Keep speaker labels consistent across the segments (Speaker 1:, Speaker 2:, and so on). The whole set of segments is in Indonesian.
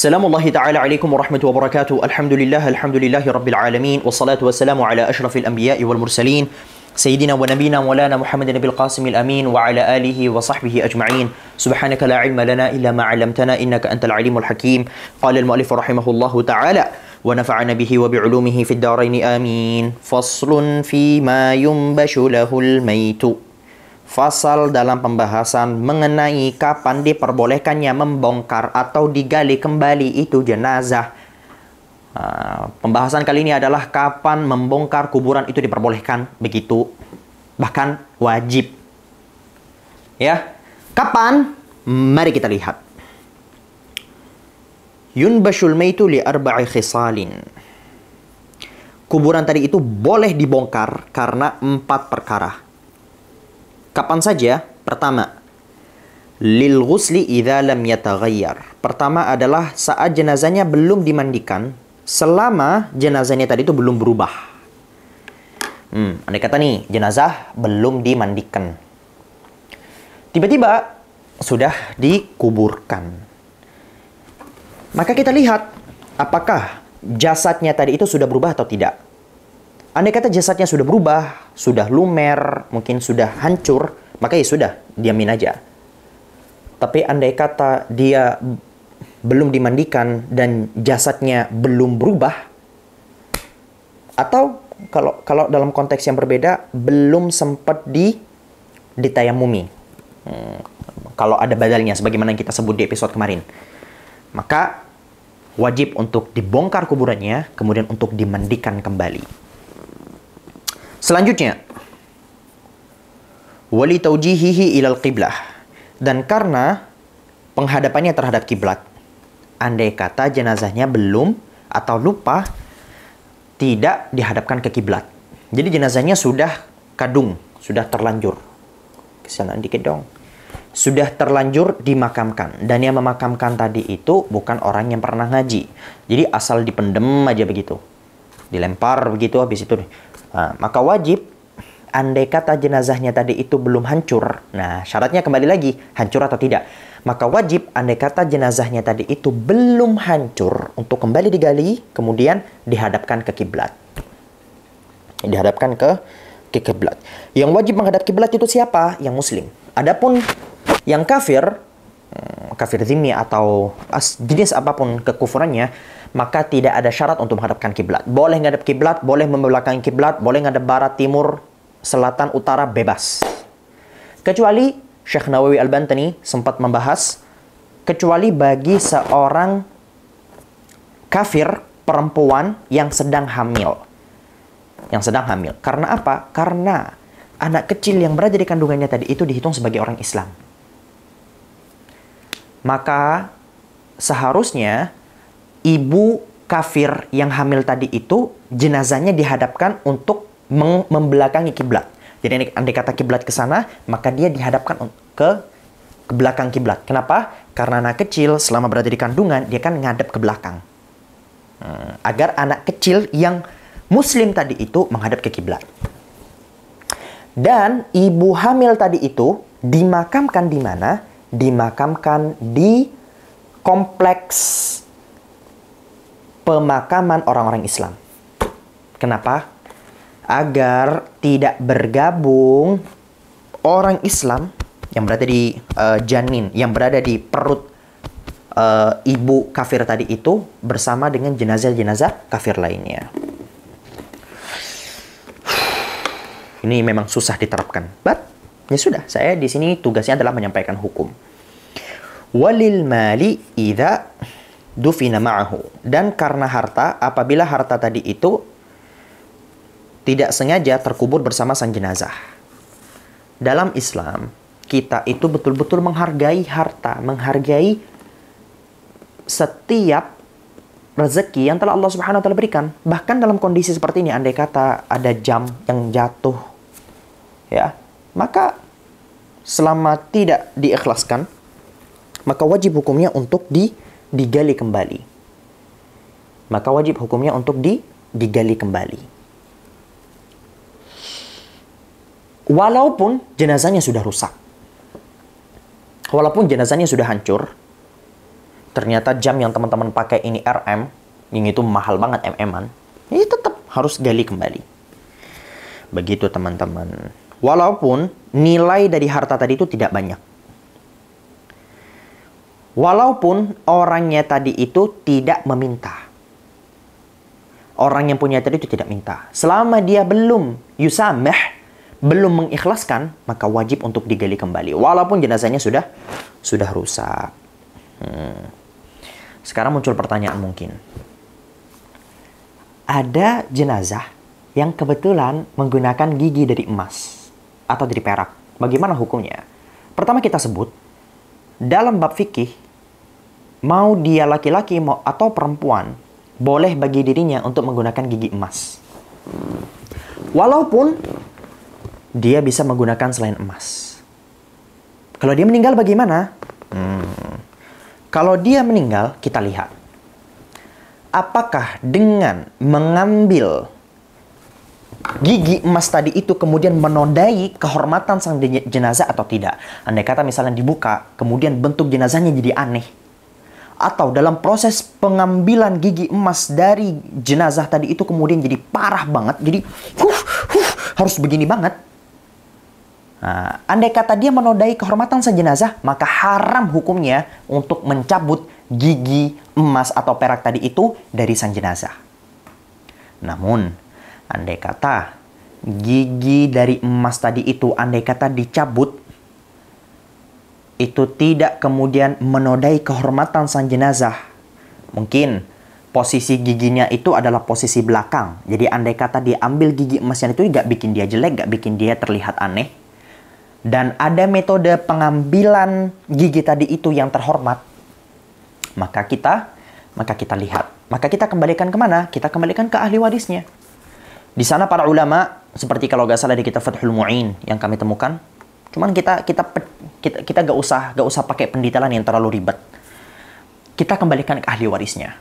Speaker 1: Assalamualaikum ta'ala warahmatullahi wabarakatuh. Alhamdulillahi rabbil alamin. Wassalatu wassalamu ala ashrafil anbiya'i wal mursalin. Sayyidina wa nabina maulana Muhammadin nabil qasimil amin wa ala alihi wa sahbihi ajma'in. Subhanaka la ilma lana illa ma 'allamtana innaka antal alimul hakim. Qala al-mu'allif rahimahullahu ta'ala wa nafa'ana bihi wa bi'ulumihi fid dharain amin. Faslun fi ma yumbashu lahul maitu. Fasal dalam pembahasan mengenai kapan diperbolehkannya membongkar atau digali kembali itu jenazah. Pembahasan kali ini adalah kapan membongkar kuburan itu diperbolehkan, begitu, bahkan wajib. Ya, kapan? Mari kita lihat. Yunbashul maitu li arba'i khisalin. Kuburan tadi itu boleh dibongkar karena 4 perkara. Kapan saja? Pertama, lil ghusli idza lam yataghayyar. Pertama adalah saat jenazahnya belum dimandikan, selama jenazahnya tadi itu belum berubah. Andai kata nih, jenazah belum dimandikan, tiba-tiba sudah dikuburkan. Maka kita lihat apakah jasadnya tadi itu sudah berubah atau tidak. Andai kata jasadnya sudah berubah, sudah lumer, mungkin sudah hancur, maka ya sudah, diamin aja. Tapi andai kata dia belum dimandikan dan jasadnya belum berubah, atau kalau dalam konteks yang berbeda, belum sempat ditayamumi. Kalau ada badalnya, sebagaimana yang kita sebut di episode kemarin. Maka wajib untuk dibongkar kuburannya, kemudian untuk dimandikan kembali. Selanjutnya, wali taujihihi ilal qiblah, dan karena penghadapannya terhadap kiblat. Andai kata jenazahnya belum atau lupa tidak dihadapkan ke kiblat. Jadi jenazahnya sudah kadung, sudah terlanjur. Kesana dikit dong. Sudah terlanjur dimakamkan, dan yang memakamkan tadi itu bukan orang yang pernah ngaji. Jadi asal dipendem aja begitu. Dilempar begitu habis itu. Maka wajib, andai kata jenazahnya tadi itu belum hancur. Nah, syaratnya kembali lagi, hancur atau tidak. Maka wajib, andai kata jenazahnya tadi itu belum hancur, untuk kembali digali, kemudian dihadapkan ke kiblat. Dihadapkan ke kiblat. Yang wajib menghadap kiblat itu siapa? Yang muslim. Adapun yang kafir, kafir zimmi atau jenis apapun kekufurannya, maka tidak ada syarat untuk menghadapkan kiblat. Boleh ngadap kiblat, boleh membelakangi kiblat, boleh ngadap barat, timur, selatan, utara, bebas. Kecuali Syekh Nawawi Al-Bantani sempat membahas, kecuali bagi seorang kafir perempuan yang sedang hamil. Yang sedang hamil. Karena apa? Karena anak kecil yang berada di kandungannya tadi itu dihitung sebagai orang Islam. Maka seharusnya ibu kafir yang hamil tadi itu jenazahnya dihadapkan untuk membelakangi kiblat. Jadi andai kata kiblat ke sana, maka dia dihadapkan ke belakang kiblat. Kenapa? Karena anak kecil selama berada di kandungan dia kan ngadep ke belakang. Agar anak kecil yang muslim tadi itu menghadap ke kiblat. Dan ibu hamil tadi itu dimakamkan di mana? Dimakamkan di kompleks pemakaman orang-orang Islam. Kenapa? Agar tidak bergabung orang Islam yang berada di janin, yang berada di perut ibu kafir tadi itu bersama dengan jenazah-jenazah kafir lainnya. Ini memang susah diterapkan. But ya sudah, saya di sini tugasnya adalah menyampaikan hukum. Walil mali idza dufina ma'ahu. Dan karena harta, apabila harta tadi itu tidak sengaja terkubur bersama sang jenazah. Dalam Islam, kita itu betul-betul menghargai harta, menghargai setiap rezeki yang telah Allah Subhanahu wa taala berikan. Bahkan dalam kondisi seperti ini, andai kata ada jam yang jatuh, ya, maka selama tidak diikhlaskan, maka wajib hukumnya untuk digali kembali. Maka wajib hukumnya untuk digali kembali. Walaupun jenazahnya sudah rusak. Walaupun jenazahnya sudah hancur. ternyata jam yang teman-teman pakai ini RM, yang itu mahal banget MM-an, ini tetap harus gali kembali. Begitu teman-teman. Walaupun nilai dari harta tadi itu tidak banyak. Walaupun orangnya tadi itu tidak meminta. Orang yang punya tadi itu tidak minta. Selama dia belum yusameh, belum mengikhlaskan, maka wajib untuk digali kembali. Walaupun jenazahnya sudah rusak. Sekarang muncul pertanyaan mungkin. Ada jenazah yang kebetulan menggunakan gigi dari emas atau dari perak. Bagaimana hukumnya? Pertama kita sebut, dalam bab fikih, mau dia laki-laki atau perempuan, boleh bagi dirinya untuk menggunakan gigi emas. Walaupun dia bisa menggunakan selain emas. Kalau dia meninggal bagaimana? Kalau dia meninggal, kita lihat. Apakah dengan mengambil gigi emas tadi itu kemudian menodai kehormatan sang jenazah atau tidak? Andai kata misalnya dibuka, kemudian bentuk jenazahnya jadi aneh. Atau dalam proses pengambilan gigi emas dari jenazah tadi itu kemudian jadi parah banget. Jadi harus begini banget. Nah, andai kata dia menodai kehormatan sang jenazah, maka haram hukumnya untuk mencabut gigi emas atau perak tadi itu dari sang jenazah. Namun, andai kata gigi dari emas tadi itu andai kata dicabut, itu tidak kemudian menodai kehormatan sang jenazah. Mungkin posisi giginya itu adalah posisi belakang. Jadi andai kata dia ambil gigi emasnya itu gak bikin dia jelek, gak bikin dia terlihat aneh. Dan ada metode pengambilan gigi tadi itu yang terhormat, maka kita lihat. Maka kita kembalikan kemana? Kita kembalikan ke ahli warisnya. Di sana para ulama, seperti kalau gak salah di kitab Fathul Mu'in yang kami temukan, cuman kita gak usah pakai pendetailan yang terlalu ribet. Kita kembalikan ke ahli warisnya.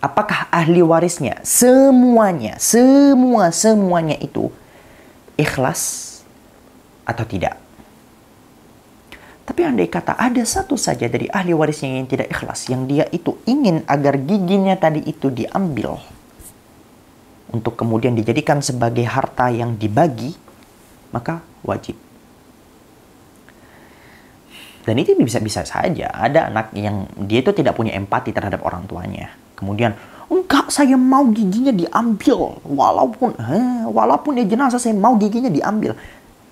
Speaker 1: Apakah ahli warisnya semuanya itu ikhlas atau tidak? Tapi andai kata ada satu saja dari ahli warisnya yang tidak ikhlas, yang dia itu ingin agar giginya tadi itu diambil untuk kemudian dijadikan sebagai harta yang dibagi, maka wajib. Dan itu bisa saja ada anak yang dia itu tidak punya empati terhadap orang tuanya. Kemudian, enggak, saya mau giginya diambil. Walaupun dia jenazah, saya mau giginya diambil.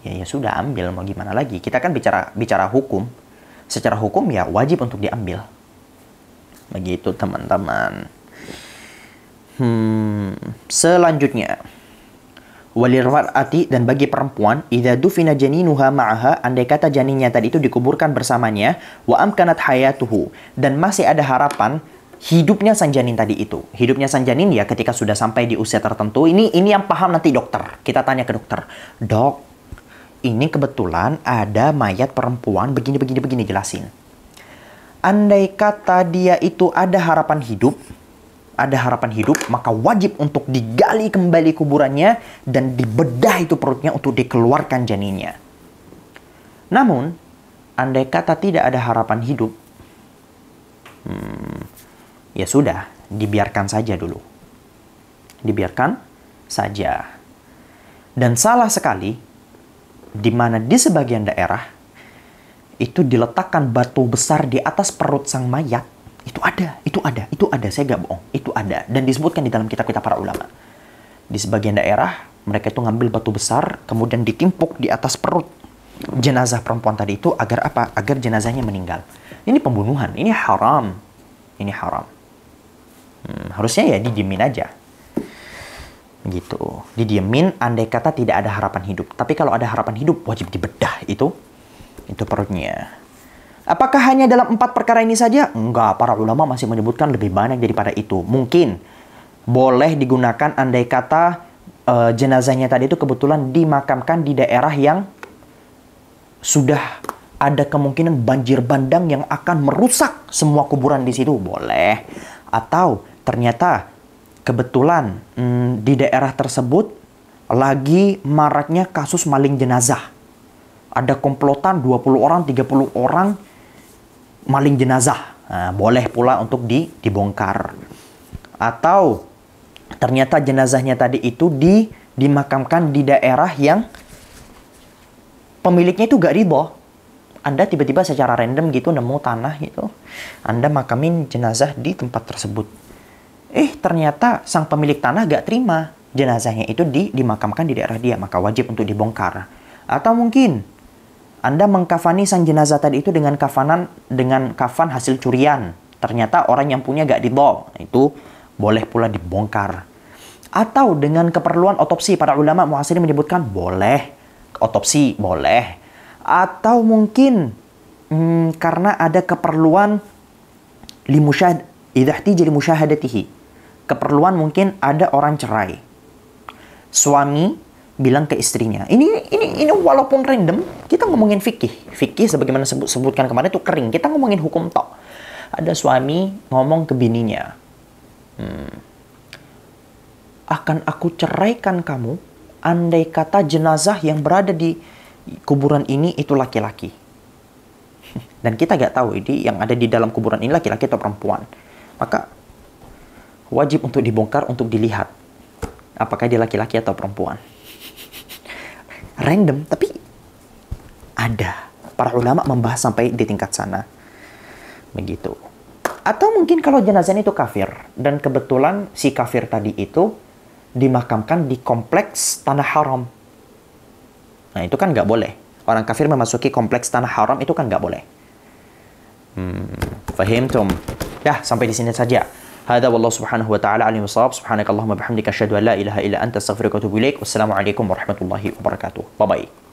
Speaker 1: Ya sudah, ambil, mau gimana lagi. Kita kan bicara hukum. Secara hukum ya wajib untuk diambil. Begitu teman-teman. Selanjutnya, walirwar'ati, dan bagi perempuan, idza dufina janinuha ma'aha, andai kata janinnya tadi itu dikuburkan bersamanya, wa amkanat hayatuhu, dan masih ada harapan hidupnya sang janin tadi itu. Hidupnya sang janin ya ketika sudah sampai di usia tertentu. Ini yang paham nanti dokter. Kita tanya ke dokter. Dok, ini kebetulan ada mayat perempuan begini jelasin. Andai kata dia itu ada harapan hidup, maka wajib untuk digali kembali kuburannya dan dibedah itu perutnya untuk dikeluarkan janinnya. Namun, andai kata tidak ada harapan hidup, ya sudah, dibiarkan saja dulu. Dibiarkan saja. Dan salah sekali, di mana di sebagian daerah, itu diletakkan batu besar di atas perut sang mayat. Itu ada, saya gak bohong, itu ada. Dan disebutkan di dalam kitab-kitab para ulama. Di sebagian daerah, mereka itu ngambil batu besar, kemudian ditimpuk di atas perut jenazah perempuan tadi itu, agar apa? Agar jenazahnya meninggal. Ini pembunuhan, ini haram. Ini haram. Harusnya ya didiemin aja. Gitu. Didiemin andai kata tidak ada harapan hidup. Tapi kalau ada harapan hidup, wajib dibedah itu perutnya. Apakah hanya dalam 4 perkara ini saja? Enggak, para ulama masih menyebutkan lebih banyak daripada itu. Mungkin boleh digunakan andai kata jenazahnya tadi itu kebetulan dimakamkan di daerah yang sudah ada kemungkinan banjir bandang yang akan merusak semua kuburan di situ. Boleh. Atau ternyata kebetulan di daerah tersebut lagi maraknya kasus maling jenazah. Ada komplotan 20 orang, 30 orang maling jenazah. Nah, boleh pula untuk dibongkar. Atau ternyata jenazahnya tadi itu dimakamkan di daerah yang pemiliknya itu gak ridho. Anda tiba-tiba secara random gitu nemu tanah gitu, Anda makamin jenazah di tempat tersebut. Ternyata sang pemilik tanah gak terima jenazahnya itu dimakamkan di daerah dia, maka wajib untuk dibongkar. Atau mungkin Anda mengkafani sang jenazah tadi itu dengan kafan hasil curian. Ternyata orang yang punya gak ridho, itu boleh pula dibongkar. Atau dengan keperluan otopsi, para ulama mu'asirin menyebutkan boleh otopsi, boleh. Atau mungkin karena ada keperluan idza ihtija li musyahadatihi. Keperluan mungkin ada orang cerai. Suami bilang ke istrinya, ini walaupun random, kita ngomongin fikih. Fikih sebagaimana sebutkan kemarin itu kering. Kita ngomongin hukum tok. Ada suami ngomong ke bininya, akan aku ceraikan kamu andai kata jenazah yang berada di kuburan ini itu laki-laki. Dan kita gak tahu ini yang ada di dalam kuburan ini laki-laki atau perempuan. Maka wajib untuk dibongkar, untuk dilihat apakah dia laki-laki atau perempuan. Random, tapi ada. Para ulama membahas sampai di tingkat sana. Begitu. Atau mungkin kalau jenazahnya itu kafir, dan kebetulan si kafir tadi itu dimakamkan di kompleks tanah haram. Nah, itu kan nggak boleh. Orang kafir memasuki kompleks tanah haram itu kan nggak boleh. Fahimtum? Ya, sampai di sini saja. Hada wallahu subhanahu wa ta'ala alim wasawab. Subhanakallahumma bihamdika asyhadu an la ilaha illa anta astaghfiruka wa atubu ilaik. Wassalamualaikum warahmatullahi wabarakatuh. Bye bye.